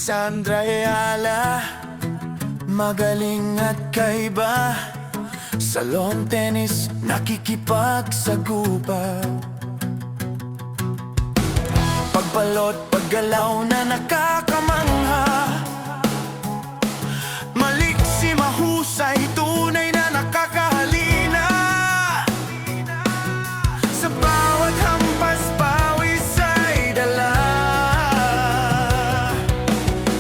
Alexandra Ayala, magaling at kaiba. Sa lawn tennis nakikipagsagupa. Pagbalot, paggalaw na nakakamangha. Maliksi, mahusay, tunay na nakakahalina. Sa bawat hampas, pawis ay dala.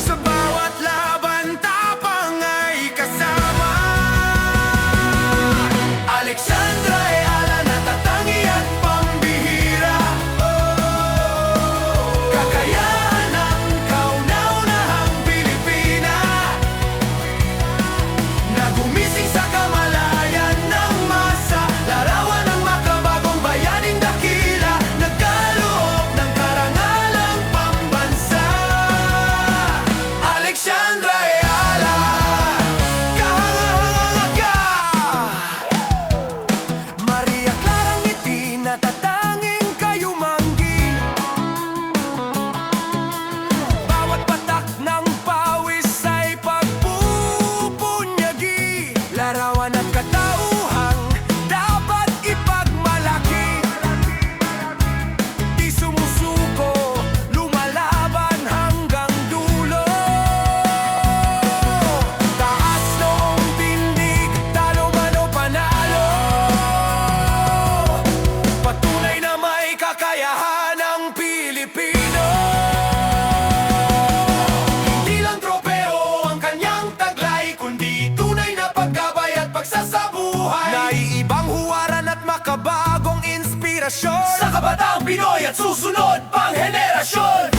Sa bawat laban, tapang ay kasama. Alexandra Ayala, natatangi at pambihira. Kakayahan ng kauna-unahang Pilipina, na gumising sa kamalayan ng masa. Larawan ng makabagong bayaning dakila, nagkaloob ng karangalang pambansa. Alexandra Ayala, kahanga-hanga ka. Maria Clarang ngiti, natatanging kayumanggi. Bawat patak ng pawis ay pagpupunyagi. Larawan at katauhang dapat ipagmalaki. Di sumusuko, lumalaban hanggang dulo. Taas noong tindig, talo man o panalo. Patunay na may kakayahan ang Pilipino. Hindi lang tropeo ang kanyang taglay, kundi tunay na paggabay at pagsasabuhay. Naiibang huwaran at makabagong inspirasyon sa kabataang Pinoy at susunod pang henerasyon.